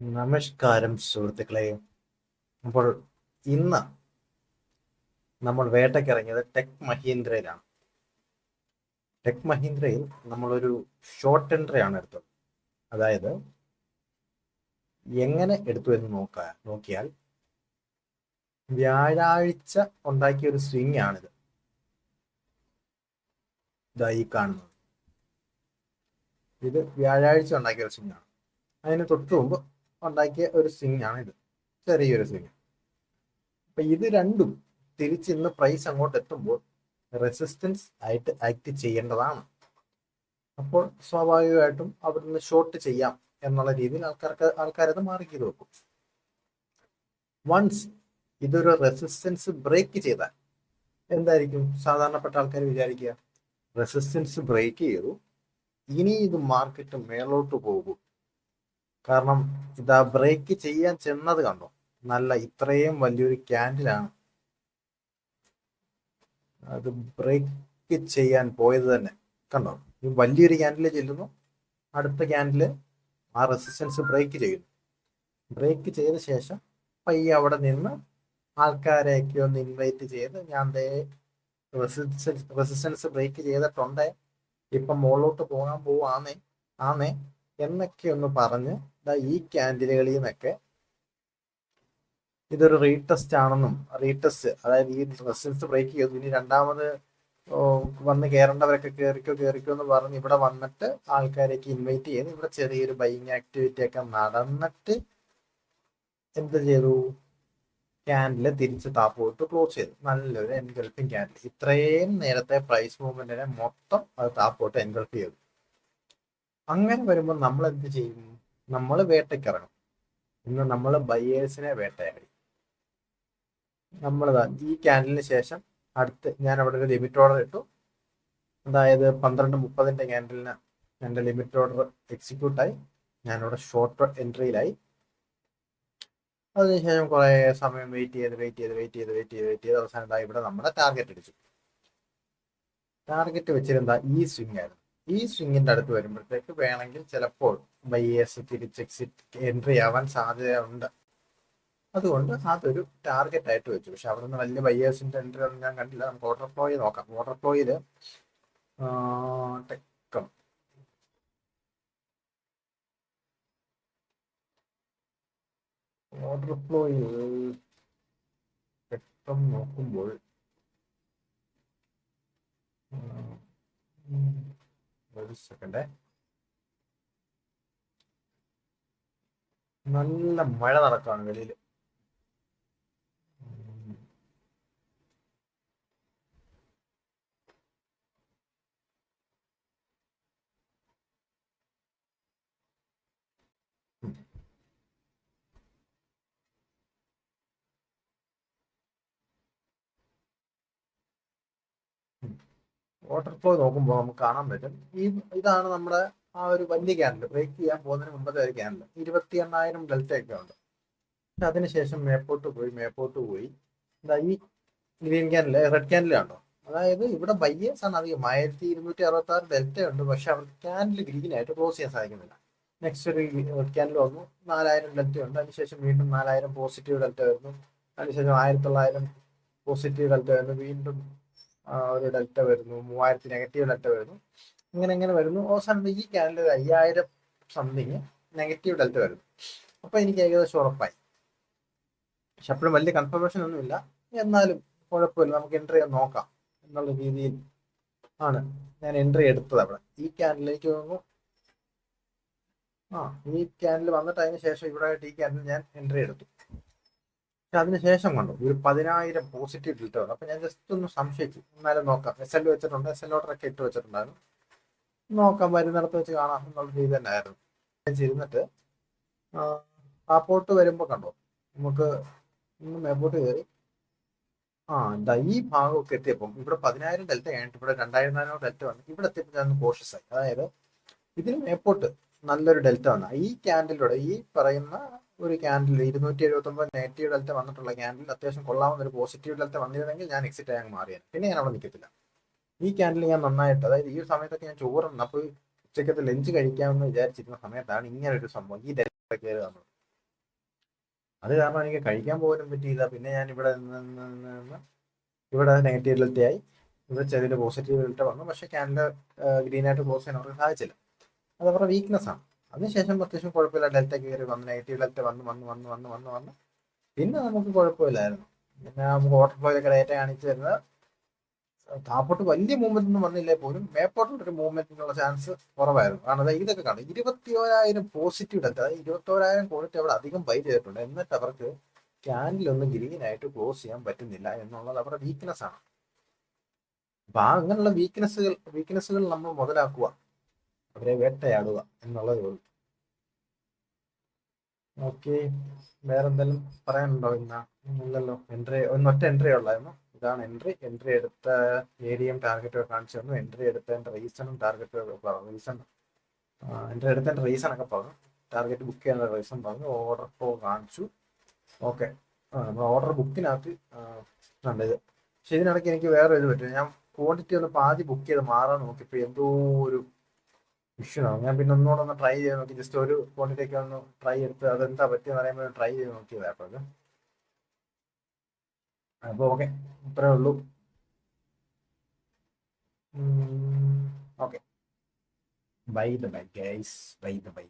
നമസ്കാരം സുഹൃത്തുക്കളെ. അപ്പോൾ ഇന്ന് നമ്മൾ വേട്ടയ്ക്കിറങ്ങിയത് ടെക് മഹീന്ദ്രയിലാണ്. ടെക് മഹീന്ദ്രയിൽ നമ്മളൊരു ഷോർട്ട് എൻട്രി ആണ് എടുത്തത്. അതായത് എങ്ങനെ എടുത്തു എന്ന് നോക്കിയാൽ വ്യാഴാഴ്ച ഉണ്ടാക്കിയ ഒരു സ്വിംഗ് ആണിത്. ഈ കാണുന്നത് ഇത് വ്യാഴാഴ്ച ഉണ്ടാക്കിയ ഒരു സ്വിംഗ് ആണ്. അതിന് തൊട്ടു മുമ്പ് ഉണ്ടാക്കിയ ഒരു സ്വിംഗ് ആണ് ഇത്, ചെറിയൊരു സ്വിംഗ്. അപ്പൊ ഇത് രണ്ടും തിരിച്ച് ഇന്ന് പ്രൈസ് അങ്ങോട്ട് എത്തുമ്പോൾ റെസിസ്റ്റൻസ് ആയിട്ട് ആക്ട് ചെയ്യേണ്ടതാണ്. അപ്പോൾ സ്വാഭാവികമായിട്ടും അവിടുന്ന് ഷോർട്ട് ചെയ്യാം എന്നുള്ള രീതിയിൽ ആൾക്കാരത് മാർക്ക് ചെയ്ത് വെക്കും. വൺസ് ഇതൊരു റെസിസ്റ്റൻസ് ബ്രേക്ക് ചെയ്താൽ എന്തായിരിക്കും സാധാരണപ്പെട്ട ആൾക്കാർ വിചാരിക്കുക? റെസിസ്റ്റൻസ് ബ്രേക്ക് ചെയ്തു, ഇനി ഇത് മാർക്കറ്റ് മേലോട്ട് പോകും. കാരണം ഇതാ ബ്രേക്ക് ചെയ്യാൻ ചെന്നത് കണ്ടോ, നല്ല ഇത്രയും വലിയൊരു ക്യാൻഡിലാണ് അത് ബ്രേക്ക് ചെയ്യാൻ പോയത് തന്നെ. കണ്ടോ, ഈ വലിയൊരു ക്യാൻഡിൽ ചെല്ലുന്നു, അടുത്ത ക്യാൻഡിൽ ആ റെസിസ്റ്റൻസ് ബ്രേക്ക് ചെയ്യുന്നു. ബ്രേക്ക് ചെയ്ത ശേഷം പയ്യെ അവിടെ നിന്ന് ആൾക്കാരെയൊക്കെ ഒന്ന് ഇൻവൈറ്റ് ചെയ്ത് ഞാൻ റെസിസ്റ്റൻസ് ബ്രേക്ക് ചെയ്തിട്ടുണ്ട്, ഇപ്പം മുകളിലോട്ട് പോകാൻ ആന്നേ എന്നൊക്കെ ഒന്ന് പറഞ്ഞ് ഈ ക്യാൻഡിലുകളിൽ നിന്നൊക്കെ ഇതൊരു റീടെസ്റ്റ് ആണെന്നും, അതായത് ഈ റെസിസ്റ്റൻസ് ബ്രേക്ക് ചെയ്തു, ഇനി രണ്ടാമത് വന്ന് കയറേണ്ടവരൊക്കെ കയറിക്കോ എന്ന് പറഞ്ഞ് ഇവിടെ വന്നിട്ട് ആൾക്കാരെയൊക്കെ ഇൻവൈറ്റ് ചെയ്ത് ഇവിടെ ചെറിയൊരു ബൈയിങ് ആക്ടിവിറ്റി ഒക്കെ നടന്നിട്ട് എന്ത് ചെയ്തു? ക്യാൻഡില് തിരിച്ച് താപ്പോട്ട് ക്ലോസ് ചെയ്തു. നല്ലൊരു എൻഗൾഫിങ് ക്യാൻഡിൽ. ഇത്രയും നേരത്തെ പ്രൈസ് മൂവ്മെന്റിനെ മൊത്തം അത് താപ്പോട്ട് എൻഗൾഫ് ചെയ്തു. അങ്ങനെ വരുമ്പോൾ നമ്മൾ എന്ത് ചെയ്യും? നമ്മൾ വേട്ടയ്ക്കിറങ്ങും. ഇന്ന് നമ്മൾ ബയേഴ്സിനെ വേട്ടയാടി. നമ്മളിതാ ഈ ക്യാൻഡിലിന് ശേഷം അടുത്ത് ഞാൻ അവിടെ ഒരു ലിമിറ്റ് ഓർഡർ ഇട്ടു. അതായത് 12:30 ക്യാൻഡിലിന് എൻ്റെ ലിമിറ്റ് ഓർഡർ എക്സിക്യൂട്ടായി. ഞാനിവിടെ ഷോർട്ട് എൻട്രിയിലായി. അതിനുശേഷം കുറെ സമയം വെയിറ്റ് ചെയ്ത് അവസാനം ഇവിടെ നമ്മുടെ ടാർഗറ്റ് അടിച്ചു. ടാർഗറ്റ് വെച്ചിരുന്ന ഈ സ്വിംഗ് ആയിരുന്നു. ഈ സ്വിങ്ങിന്റെ അടുത്ത് വരുമ്പോഴത്തേക്ക് വേണമെങ്കിൽ ചിലപ്പോൾ ബയേഴ്സ് തിരിച്ച് എക്സിറ്റ് എൻട്രി ആവാൻ സാധ്യതയുണ്ട്. അതുകൊണ്ട് അതൊരു ടാർഗറ്റ് ആയിട്ട് വെച്ചു. പക്ഷെ അവിടെ നിന്ന് വലിയ ബയേഴ്സിന്റെ എൻട്രി ഒന്നും ഞാൻ കണ്ടില്ല. നമുക്ക് വാട്ടർ ഫ്ലോയിൽ നോക്കാം. വാട്ടർ ഫ്ലോയിൽ ടെക്കം വാട്ടർ ഫ്ലോയിൽ ടെക്കം നോക്കുമ്പോൾ ഒരു സെക്കൻഡ്, നല്ല മഴ നടക്കുകയാണ് വെളിയിൽ. വാട്ടർ ഫ്ലോ നോക്കുമ്പോൾ നമുക്ക് കാണാൻ പറ്റും, ഇതാണ് നമ്മുടെ ആ ഒരു വലിയ ക്യാൻഡിൽ, ബ്രേക്ക് ചെയ്യാൻ പോകുന്നതിന് മുമ്പത്തെ ഒരു ക്യാൻഡിൽ 28,000 ഡെൽറ്റ ഒക്കെ ഉണ്ട്. പക്ഷെ അതിനുശേഷം മേപ്പോട്ട് പോയി എന്താ ഈ ഗ്രീൻ ക്യാൻഡിൽ, റെഡ് ക്യാൻഡിലാണോ? അതായത് ഇവിടെ ബയ്യേഴ്സ് ആണ് അധികം. 1266 ഡെൽറ്റ ഉണ്ട്, പക്ഷെ അവർക്ക് ക്യാൻഡിൽ ഗ്രീൻ ആയിട്ട് ക്ലോസ് ചെയ്യാൻ സാധിക്കുന്നില്ല. നെക്സ്റ്റ് ഒരു റെഡ് ക്യാൻഡിൽ വന്നു, 4,000 ഡെൽറ്റ ഉണ്ട്. അതിനുശേഷം വീണ്ടും 4,000 പോസിറ്റീവ് ഡെൽറ്റ വരുന്നു. അതിനുശേഷം 1,900 പോസിറ്റീവ് ഡെൽറ്റ വരുന്നു. വീണ്ടും ഒരു ഡെൽറ്റ വരുന്നു, 3,000 നെഗറ്റീവ് ഡെൽറ്റ വരുന്നു. ഇങ്ങനെ വരുന്നു. അവസാനം ഈ ക്യാൻഡിൽ 5,000 സംതിങ് നെഗറ്റീവ് ഡെൽറ്റ വരുന്നു. അപ്പൊ എനിക്ക് ഏകദേശം ഉറപ്പായി. പക്ഷെ അപ്പോഴും വലിയ കൺഫർമേഷൻ ഒന്നുമില്ല. എന്നാലും കുഴപ്പമില്ല, നമുക്ക് എൻട്രി ചെയ്യാൻ നോക്കാം എന്നുള്ള രീതിയിൽ ആണ് ഞാൻ എൻട്രി എടുത്തത്. അവിടെ ഈ ക്യാൻഡിലേക്ക് തോന്നുന്നു, ഈ ക്യാൻഡിൽ വന്നിട്ട് അതിന് ശേഷം ഇവിടെ ഈ ക്യാൻഡിൽ ഞാൻ എൻട്രി എടുത്തു. പക്ഷെ അതിനുശേഷം കണ്ടു ഒരു 10,000 പോസിറ്റീവ് ഡെൽറ്റ വന്നു. അപ്പൊ ഞാൻ ജസ്റ്റ് ഒന്ന് സംശയിച്ചു, എന്നാലും നോക്കാം. SL വെച്ചിട്ടുണ്ട്, SL ഓർഡർ ഒക്കെ ഇട്ട് വെച്ചിട്ടുണ്ടായിരുന്നു. നോക്കാം, വരുന്നിടത്ത് വെച്ച് കാണാം എന്നുള്ള രീതി തന്നെ ആയിരുന്നു. ഇരുന്നിട്ട് താപ്പോട്ട് വരുമ്പോ കണ്ടോ, നമുക്ക് മേപ്പോട്ട് കയറി ഈ ഭാഗമൊക്കെ എത്തിയപ്പം ഇവിടെ 10,000 ഡെൽറ്റ കഴിഞ്ഞിട്ട് ഇവിടെ 2,400 ഡെൽറ്റ വന്നു. ഇവിടെ എത്തിയപ്പോൾ ഞാൻ കോഷ്യസ് ആയി. അതായത് ഇതിന് മേപ്പോട്ട് നല്ലൊരു ഡെൽറ്റ വന്നു. ഈ ക്യാൻഡിലൂടെ ഈ പറയുന്ന ഒരു ക്യാൻഡിൽ 279 നെഗറ്റീവ് ഡെൽറ്റ വന്നിട്ടുള്ള ക്യാൻഡിൽ അത്യാവശ്യം കൊള്ളാവുന്ന ഒരു പോസിറ്റീവ് ഡെൽറ്റ വന്നിരുന്നെങ്കിൽ ഞാൻ എക്സിറ്റ് ആയി മാറിയാണ്. പിന്നെ ഞാൻ അവിടെ നിൽക്കത്തില്ല. ഈ ക്യാൻഡിൽ ഞാൻ നന്നായിട്ട്, അതായത് ഈ ഒരു സമയത്തൊക്കെ ഞാൻ ചോറുണ്ട്, അപ്പോൾ ഉച്ചക്കത്തെ ലഞ്ച് കഴിക്കാമെന്ന് വിചാരിച്ചിരുന്ന സമയത്താണ് ഇങ്ങനെ ഒരു സംഭവം, ഈ ഡെൽറ്റ കയറി വന്നത്. അത് കാരണം എനിക്ക് കഴിക്കാൻ പോലും പറ്റിയില്ല. പിന്നെ ഞാൻ ഇവിടെ നിന്ന് ഇവിടെ നെഗറ്റീവ് ഡെൽറ്റ ആയി, ഇവിടെ ചെറിയൊരു പോസിറ്റീവ് ഡെൽറ്റ വന്നു. പക്ഷെ ക്യാൻഡിൽ ഗ്രീൻ ആയിട്ട് ക്ലോസ് ചെയ്യാൻ അവർക്ക് സാധിച്ചില്ല. അത് അവരുടെ വീക്ക്നെസ് ആണ്. അതിനുശേഷം അത്യാവശ്യം കുഴപ്പമില്ല, ഡെൽറ്റ കയറി വന്ന് നെഗറ്റീവ് ഡെൽറ്റ വന്ന് വന്ന് വന്ന് വന്ന് വന്ന് വന്ന് പിന്നെ നമുക്ക് കുഴപ്പമില്ലായിരുന്നു. പിന്നെ നമുക്ക് വാട്ടർ ഫ്ലോയിലൊക്കെ ഡേറ്റ കാണിച്ചു തരുന്നത് താപ്പോട്ട് വലിയ മൂവ്മെന്റ് ഒന്നും വന്നില്ലേ പോലും മേപ്പോട്ടൊരു മൂവ്മെന്റിനുള്ള ചാൻസ് കുറവായിരുന്നു. കാരണം അതായത് ഇതൊക്കെ കാണും, 21,000 പോസിറ്റീവ് ഡെൽറ്റ, അതായത് 21,000 പോയിന്റ് അവിടെ അധികം ബൈ ചെയ്തിട്ടുണ്ട്. എന്നിട്ട് അവർക്ക് ക്യാൻഡിലൊന്നും ഗ്രീൻ ആയിട്ട് ക്ലോസ് ചെയ്യാൻ പറ്റുന്നില്ല എന്നുള്ളത് അവരുടെ വീക്ക്നെസ് ആണ്. അപ്പൊ ആ അങ്ങനെയുള്ള വീക്ക്നെസ്സുകൾ നമ്മൾ മുതലാക്കുക, അവരെ വേട്ടയാടുക എന്നുള്ളതേ ഉള്ളൂ. ഓക്കെ, വേറെന്തെങ്കിലും പറയാനുണ്ടോ? ഇല്ലല്ലോ. ഒറ്റ എൻട്രി ഉള്ളായിരുന്നു. ഇതാണ് എൻട്രി എടുത്ത ഏരിയയും ടാർഗറ്റും കാണിച്ചു തന്നു. എൻട്രി എടുത്തതിന്റെ റീസണും ടാർഗറ്റും എൻട്രി എടുത്തതിന്റെ റീസൺ ഒക്കെ പറഞ്ഞു, ടാർഗറ്റ് ബുക്ക് ചെയ്യുന്ന റീസൺ പറഞ്ഞു, ഓർഡർ ഇപ്പോൾ കാണിച്ചു. ഓക്കെ, നമ്മൾ ഓർഡർ ബുക്കിനകത്ത് ഇത്. പക്ഷെ ഇതിനിടയ്ക്ക് എനിക്ക് വേറെ ഇത് പറ്റും. ഞാൻ ക്വാണ്ടിറ്റി ഒന്ന് പാതി ബുക്ക് ചെയ്ത് മാറാൻ നോക്കിയപ്പോൾ എന്തോ ഒരു ഇഷ്യൂ ആണ്. ഞാൻ പിന്നെ ഒന്നുകൂടെ ഒന്ന് ട്രൈ ചെയ്ത് നോക്കി, ജസ്റ്റ് ഒരു ക്വാണ്ടിറ്റി ഒക്കെ ഒന്ന് ട്രൈ എടുത്ത് അതെന്താ പറ്റിയെന്ന് പറയുമ്പോൾ ട്രൈ ചെയ്ത് നോക്കിയതാണ്. അപ്പോൾ ഓക്കെ, ഇത്രേ ഉള്ളൂ. Okay, bye the bye guys, bye the by.